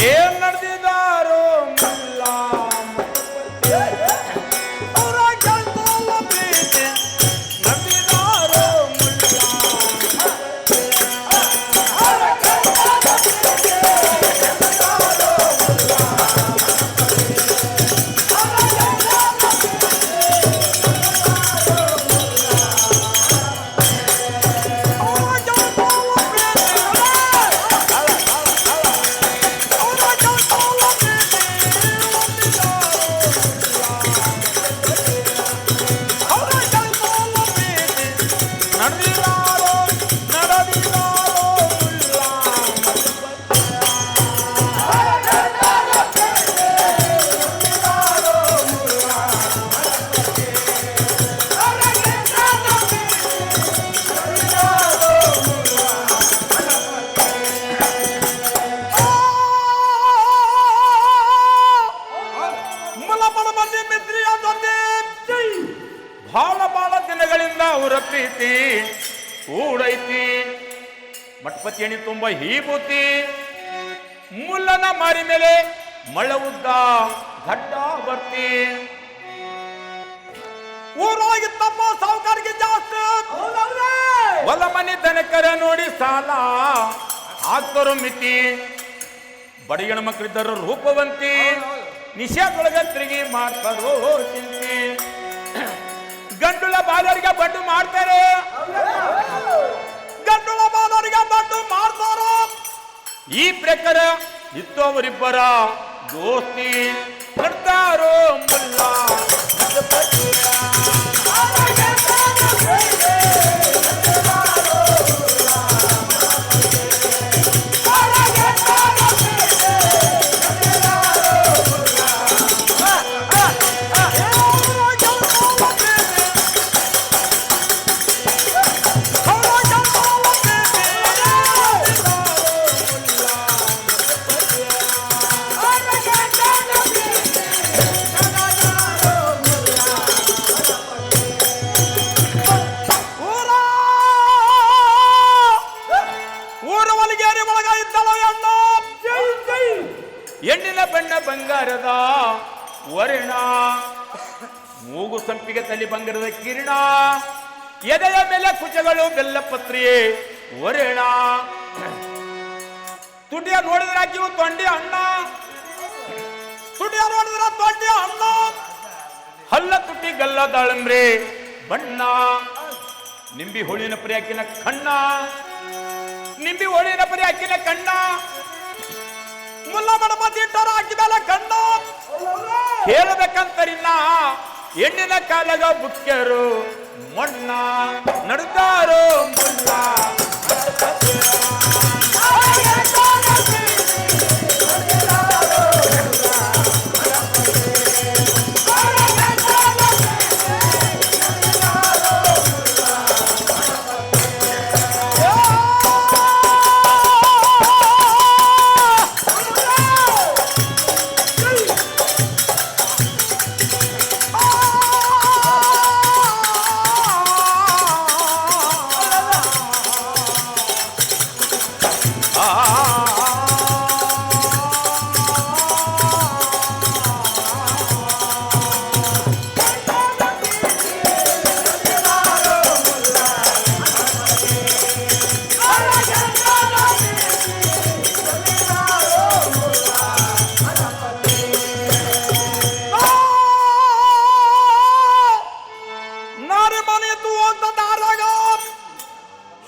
ಏನ್ ನಡೆದಿದ್ದಾರೋ ಮುಲ್ಲ ಪ್ರೀತಿ ಕೂಡೈತಿ ಮಠಪತಿ ಎಣಿ ತುಂಬ ಹೀಬೂತಿ ಮುಲ್ಲನ ಮಾರಿ ಮೇಲೆ ಮಳ್ಳ ಉದ್ದ ಗಡ್ಡ ಬರ್ತಿ ಊರೊಳಗೆ ತಮ್ಮ ಸಾವುಕಾರಿಗೆ ಜಾಸ್ತಿ ಹೊಲ ಮನೆ ದನಕರ ನೋಡಿ ಸಾಲ ಆಗ್ತರು ಮಿತಿ ಬಡಗಣ ಮಕ್ಕಳಿದ್ದರು ರೂಪವಂತಿ ನಿಷೇಧೊಳಗ ತಿರುಗಿ ಮಾಡ್ತಾರೋ ಚಿಂತಿ ಗಂಡುಳ ಬಾಲರಿಗೆ ಬಡ್ಡು ಮಾಡ್ತಾರೆ ಗಂಡುಳ ಬಾಲರಿಗೆ ಬಡ್ಡು ಮಾಡ್ತಾರ ಈ ಪ್ರಕಾರ ಇತ್ತವರಿಬ್ಬರ ದೋಸ್ತಿ ಕಡ್ತಾರೋ ಮುಲ್ಲ ಹೆಣ್ಣಿನ ಬಣ್ಣ ಬಂಗಾರದ ವರ್ಣ ಮೂಗು ಸಂಪಿಗೆ ತಲೆ ಬಂಗಾರದ ಕಿರಣ ಎದೆಯ ಮೇಲೆ ಕುಚಗಳು ಬೆಲ್ಲಪತ್ರಿಯೇ ವರ್ಣ ತುಟಿಯ ನೋಡಿದ್ರೆ ಹಾಕಿವು ತೊಂಡಿ ಅಣ್ಣ ತುಟಿಯ ನೋಡಿದ್ರ ತೊಂಡಿ ಅಣ್ಣ ಹಲ್ಲ ತುಟಿ ಗಲ್ಲ ದಾಳಂಬ್ರೆ ಬಣ್ಣ ನಿಂಬಿ ಹೋಳಿನ ಪರಿ ಹಾಕಿನ ಕಣ್ಣ ನಿಂಬಿ ಹೋಳಿನ ಪರಿ ಹಾಕಿನ ಕಣ್ಣ ಮುಲ್ಲ ಮಡಮತಿ ಇಟ್ಟರು ಹಾಕಿದಲ್ಲ ಕಣ್ಣು ಹೇಳ್ಬೇಕಂತರಿಲ್ಲ ಹೆಣ್ಣಿನ ಕಾಲಗ ಬುಕ್ಕೆರು ಮಣ್ಣ ನಡ್ತಾರೋ ಮುಲ್ಲ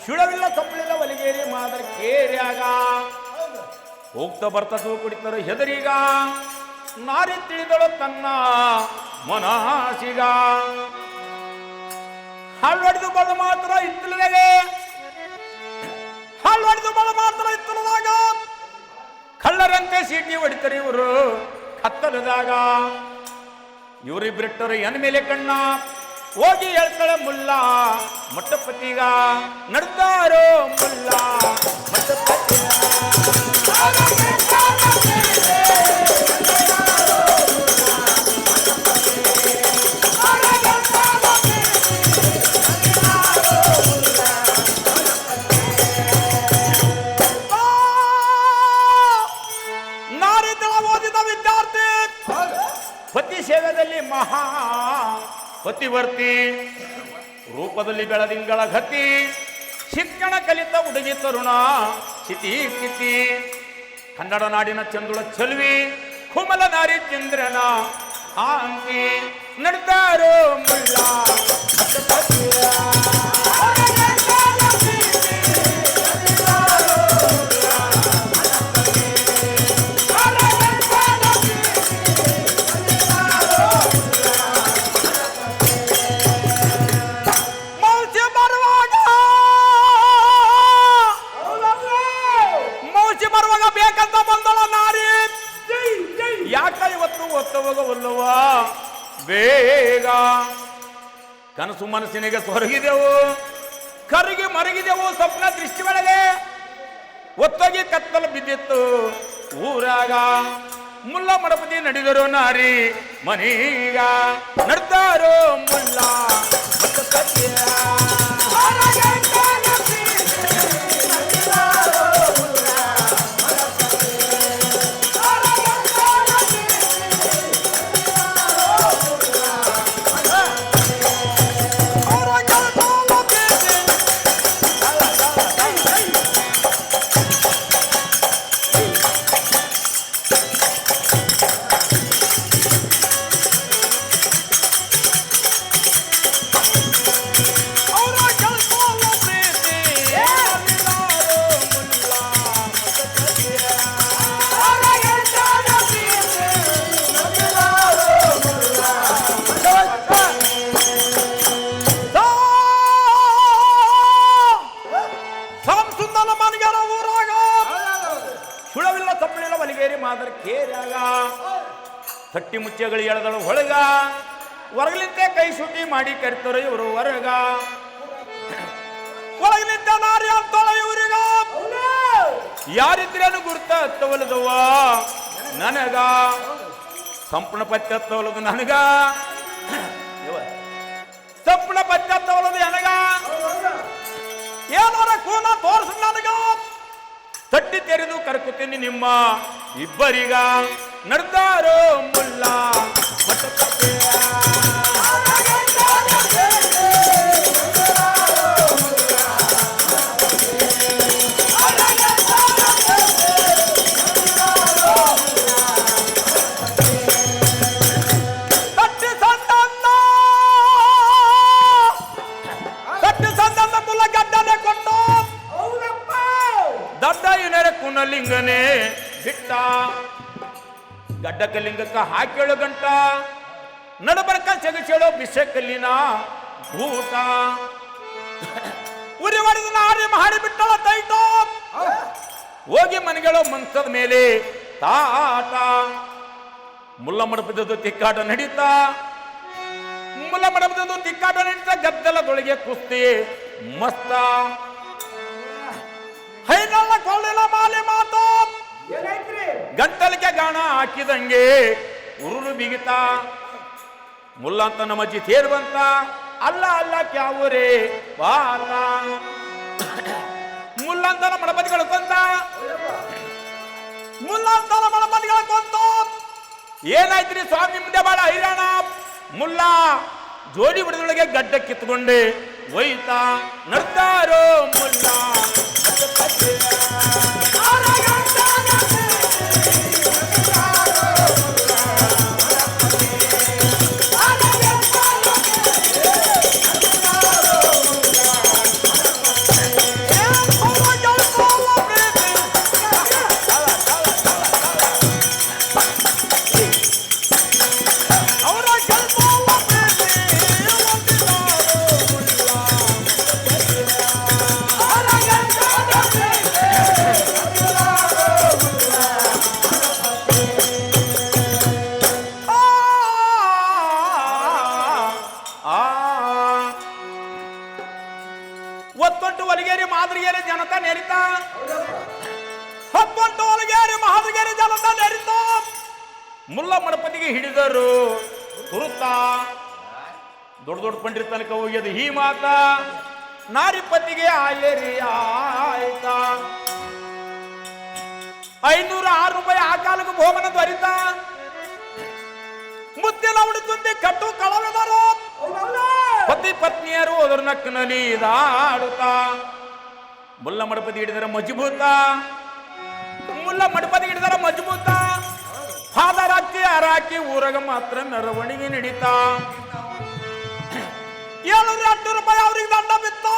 ಶುಳವಿಲ್ಲ ಸಪ್ಪಳಿಲ್ಲ ಒಲಿಗೇರಿ ಮಾದರ ಕೇರ್ಯಾಗ ಹೋಗ್ತಾ ಬರ್ತಾ ಕುಡಿತಾರ ಹೆದರಿಗ ನಾರಿ ತಿಳಿದಳು ತನ್ನ ಮನಸಿಗ ಹಲ್ವಡಿದು ಬದ ಮಾತ್ರ ಇತ್ತಲನೆಗೆ ಹಲ್ವಡಿದು ಬದ ಮಾತ್ರ ಇತ್ತಲದಾಗ ಕಳ್ಳರಂತೆ ಸೀಟಿ ಹೊಡಿತಾರೆ ಇವರು ಕತ್ತಲದಾಗ ಇವರಿಬ್ಬರಿಟ್ಟರು ಎನ್ ಮೇಲೆ ಕಣ್ಣ ಹೋಗಿ ಹೇಳ್ತಾಳೆ ಮುಲ್ಲ ಮಠಪತಿಗ ನಡ್ತಾರೋ ಮುಲ್ಲ ಮಠಪತಿ ಓದಿದ ವಿದ್ಯಾರ್ಥಿ ಪತಿ ಸೇವೆಯಲ್ಲಿ ಮಹಾ ಪತಿವರ್ತಿ ರೂಪದಲ್ಲಿ ಬೆಳದಿಂಗಳ ಗತಿ ಶಿಕ್ಷಣ ಕಲಿತ ಹುಡುಗಿ ತರುಣ ಚಿತಿ ಚಿತಿ ಕನ್ನಡ ನಾಡಿನ ಚಂದುಳ ಚೆಲುವಿ ಕುಮಲ ನಾರಿ ಚಂದ್ರನ ಕಾಂತಿ ನಡ್ತಾರೋ ಮುಳ್ಳ ಹೋಗವಲ್ಲವ ಬೇಗ ಕನಸು ಮನಸ್ಸಿನಿಗೆ ಸೊರಗಿದೆವು ಕರಗಿ ಮರಗಿದೆವು ಸ್ವಪ್ನ ದೃಷ್ಟಿ ಒಳಗೆ ಒತ್ತೋಗಿ ಕತ್ತಲು ಬಿದ್ದಿತ್ತು ಊರಾಗ ಮುಲ್ಲ ಮಡಪತಿ ನಡೆದರು ನಾರಿ ಮನೀಗ ನಡ್ತಾರೋ ಮುಲ್ಲ ತಟ್ಟಿ ಮುಚ್ಚೆಗಳು ಎಳೆದಳು ಹೊಳಗ ಹೊರಗಲಿಂತೆ ಕೈ ಸುಟಿ ಮಾಡಿ ಕರಿತರು ಇವರು ಹೊರಗ ಒಳಗಿನಿಂದ ನಾರಿ ಅಂತಳ ಇವರಿಗ ಯಾರಿದ್ರೇನು ಗುರ್ತ ಹತ್ತವಲದವ ನನಗ ಸಂಪೂರ್ಣ ಪತ್ಯ ಹತ್ತವಲದು ನನಗ ಸಂಪೂರ್ಣ ಪತ್ಯ ಹತ್ತವಲದು ನನಗ ಏನಾರ ಕೂನ ತೋರ್ಸ ನನಗ ತಟ್ಟಿ ತೆರೆದು ಕರ್ಕುತ್ತೀನಿ ನಿಮ್ಮ ಇಬ್ಬರಿಗ ನಡ್ದಾರೋ ಮುಲ್ಲ ಲಿಂಗನೇ ಬಿಟ್ಟ ಗಡ್ಡಕಲಿಂಗಕ್ಕ ಹಾಕೇಳು ಗಂಟ ನಡಬರ್ಕ ಸೆಗಸೇಳೋ ಬಿಸೆ ಕಲ್ಲಿನ ಊಟ ಉರಿ ಹೊಡೆದ ನಾರಿ ಮಾಡಿ ಬಿಟ್ಟಳ ತೈಟ ಹೋಗಿ ಮನೆಗಳೋ ಮಂಚದ ಮೇಲೆ ತಾಟ ಮುಲ್ಲ ಮಡಪದದು ತಿಕ್ಕಾಟ ನಡೀತಾ ಮುಲ್ಲ ಮಡಪದದು ತಿಕ್ಕಾಟ ನಡೀತಾ ಗದ್ದಲದೊಳಗೆ ಕುಸ್ತಿ ಮಸ್ತ ಹೈನಲ್ಲ ಕೊಳ್ಳಿನ ಮಾಲೆ ಮಾತು ಗಂಟಲಿಗೆ ಗಾಣ ಹಾಕಿದಂಗೆ ಉರುಳು ಬಿಗಿತ ಮುಲ್ಲ ಅಂತ ನಮ್ಮಜ್ಜಿ ತೇರ್ ಬಂತ ಅಲ್ಲ ಅಲ್ಲ ಕ್ಯಾವರೇ ಬಾಲ ಮುಲ್ಲ ಅಂತ ನಮ್ಮ ಮಡಪತಿಗಳು ಕೊಂತ ಮುಲ್ಲ ಅಂತ ನಮ್ಮ ಮಡಪತಿಗಳು ಕೊಂತ ಏನಾಯ್ತ್ರಿ ಸ್ವಾಮಿ ಮುಂದೆ ಬಾಳ ಹೈರಾಣ ಮುಲ್ಲ ಜೋಡಿ ಬಿಡದೊಳಗೆ ಗಡ್ಡ ಕಿತ್ಕೊಂಡೆ ಒಯ್ತಾ ನಡ್ತಾರೋ ಮುಲ್ಲ ಒತ್ತೊಟ್ಟು ಒಲಗೇರಿ ಮಾದರಿಗೇರಿ ಜನತಾ ನೆರಿತಾ ಹತ್ತೊಟ್ಟು ಒಲಗೇರಿ ಮಾದರಿಗೇರಿ ಜನತಾ ನೆರಿತಾ ಮುಲ್ಲ ಮಡಪತಿಗೆ ಹಿಡಿದರು ತುರುತಾ ದೊಡ್ಡ ದೊಡ್ಡ ಪಂಡಿತ ತನಕ ಹೋಗ್ಯದು ಈ ಮಾತ ನಾರಿ ಪತಿಗೆ ಆಯರಿ ಆಯ್ತಾ 506 ಆ ಕಾಲಕ್ಕೆ ಭೋಮನ ತ್ವರಿತ ಮುತ್ತಿನ ಉಳಿದುಂದಿ ಕಟ್ಟು ಕಳವೆದರು ಪತಿ ಪತ್ನಿಯರು ಅದರ ನಕ್ಕನಲ್ಲಿ ಇದಾಡುತ್ತಾ ಮುಲ್ಲ ಮಡಪದಿ ಹಿಡಿದರ ಮಜಬೂತ ಮುಲ್ಲ ಮಡಪದಿ ಹಿಡಿದರ ಮಜಬೂತ ಹಾದರಾಕಿ ಹರಾಕಿ ಊರಾಗ ಮಾತ್ರ ಮೆರವಣಿಗೆ ನಡೀತಾ 708 ರೂಪಾಯಿ ಅವ್ರಿಗೆ ದಂಡ ಬಿತ್ತು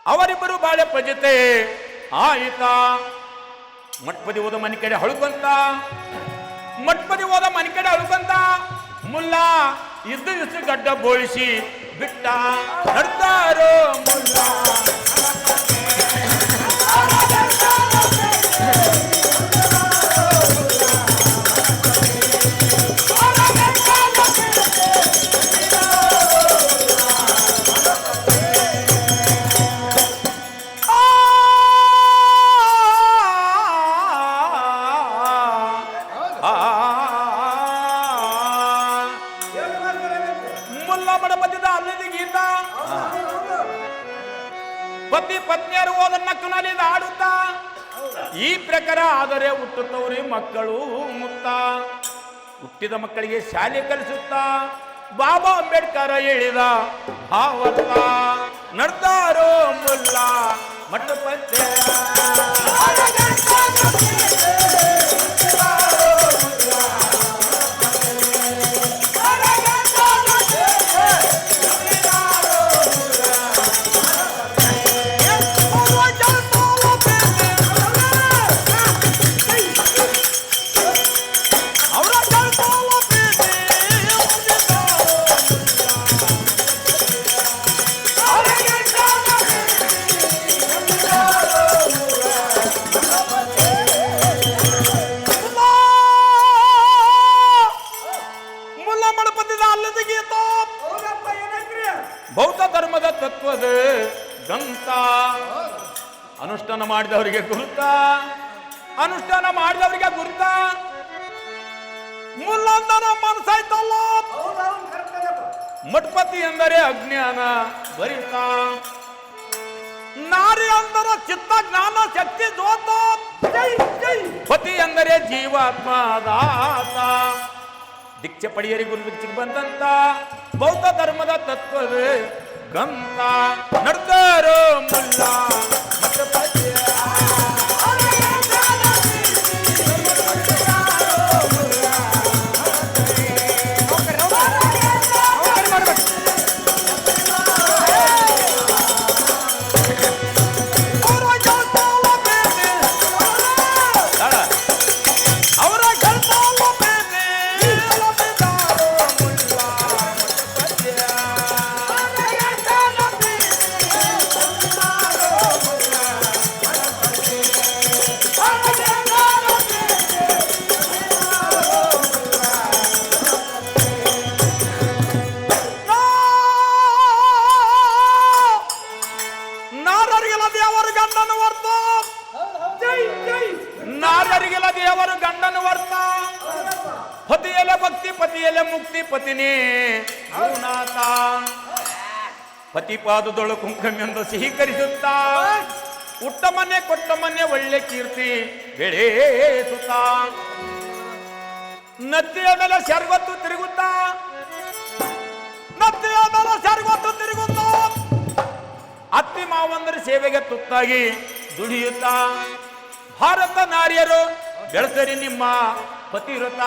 ಅವರಿಬ್ಬರು ಬಾಳೆ ಪಜತೆ ಆಯಿತಾ ಮಟ್ಪದಿ ಹೋದ ಮನೆ ಕಡೆ ಹಳುಕಂತ ಮಟ್ಪದಿ ಹೋದ ಮನೆ ಕಡೆ ಹಳುಕಂತ ಮುಲ್ಲ ಇದ್ದು ಗಡ್ಡ ಬೋಳಿಸಿ ಬಿಟ್ಟ ನಡ್ತಾರೋ ಮುಲ್ಲ ಪತಿ ಪತ್ನಿಯರು ಹೋದ ನಕ್ಕನಲ್ಲಿ ಆಡುತ್ತಾ ಈ ಪ್ರಕಾರ ಆದರೆ ಹುಟ್ಟುತ್ತವ್ರಿ ಮಕ್ಕಳು ಮುಕ್ತ ಹುಟ್ಟಿದ ಮಕ್ಕಳಿಗೆ ಶಾಲೆ ಕಲಿಸುತ್ತಾ ಬಾಬಾ ಅಂಬೇಡ್ಕರ್ ಹೇಳಿದ ಹಾವಲ್ಲ ನಡ್ತಾರೋ ಮುಲ್ಲ ಮಟ್ಟಪತ್ತೆ ಬೌದ್ಧ ಧರ್ಮದ ತತ್ವದ ಗಂತ ಅನುಷ್ಠಾನ ಮಾಡಿದವರಿಗೆ ಗುರುತ ಅನುಷ್ಠಾನ ಮಾಡಿದವರಿಗೆ ಗುರುತ ಮುಲ್ಲಂದರ ಮನಸ್ಸಾಯ್ತಲ್ಲ ಮಠಪತಿ ಎಂದರೆ ಅಜ್ಞಾನ ಭರಿತ ನಾರಿ ಅಂದರ ಚಿತ್ತ ಜ್ಞಾನ ಶಕ್ತಿ ಜೋತ ಪತಿ ಎಂದರೆ ಜೀವಾತ್ಮ ದಾತ ದೀಕ್ಷೆ ಪಡೆಯರಿ ಗುರು ದೀಕ್ಷೆಗೆ ಬಂದಂತ ಬೌದ್ಧ ಧರ್ಮದ ತತ್ವದ ಗಂತ ನಡ್ತಾರೋ ಮುಲ್ಲ ಮಠಪತಿ ನಾರ್ಯರಿಗೆಲ್ಲ ದೇವರು ಗಂಡನ ವರ್ತ ಪತಿಯಲೆ ಭಕ್ತಿ ಪತಿಯಲೆ ಮುಕ್ತಿ ಪತಿನೇ ಗುರುನಾಥ ಪತಿಪಾದದೊಳು ಕುಂಕುಮೆಂದು ಸಿಹೀಕರಿಸುತ್ತಾ ಉಟ್ಟ ಮನೆ ಕೊಟ್ಟ ಮನೆ ಒಳ್ಳೆ ಕೀರ್ತಿ ಬೆಳೆಸುತ್ತಾ ನತ್ತಿಯ ಮೇಲೆ ಶರ್ವತ್ತು ತಿರುಗುತ್ತಾ ನತ್ತಿಯ ಮೇಲೆ ಶರ್ವತ್ತು ತಿರುಗುತ್ತಾ ಅತ್ತಿ ಮಾವಂದರ ಸೇವೆಗೆ ತುತ್ತಾಗಿ ದುಡಿಯುತ್ತಾ ಭಾರತ ನಾರಿಯರು ಬೆಳೆಸರಿ ನಿಮ್ಮ ಪತಿವ್ರತ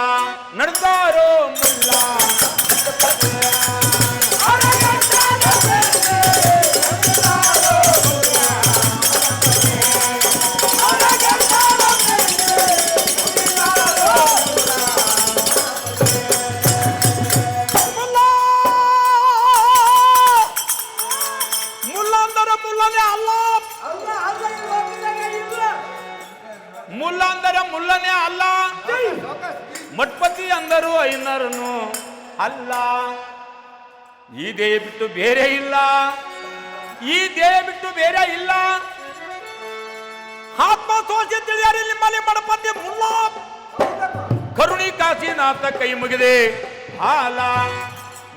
ನಡ್ತಾರೋ ಮುಲ್ಲ ಮುಲ್ಲಾಂದರ ಮುಲ್ಲನೇ ಅಲ್ಲ ಮುಲ್ಲ ಅಂದರೆ ಮುಲ್ಲನೇ ಅಲ್ಲ ಮಠಪತಿ ಅಂದರು ಐನರನು ಅಲ್ಲ ಈ ದೇಹ ಬಿಟ್ಟು ಬೇರೆ ಇಲ್ಲ ಈ ದೇಹ ಬಿಟ್ಟು ಬೇರೆ ಇಲ್ಲ ಆತ್ಮ ತೋರಿಸಿ ತಿಳಿಯರಿ ನಿಮ್ಮಲ್ಲಿ ಮಠಪತಿ ಮುಲ್ಲ ಕರುಣಿ ಕಾಶಿನಾಥ ಕೈ ಮುಗಿದೆ ಹಾಲ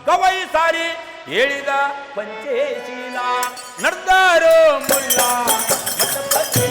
ಗವೈ ಸಾರಿ ಹೇಳಿದ ಪಂಚೇಶೀಲ ನಡ್ದಾರೋ ಮುಲ್ಲ ಮಠಪತಿ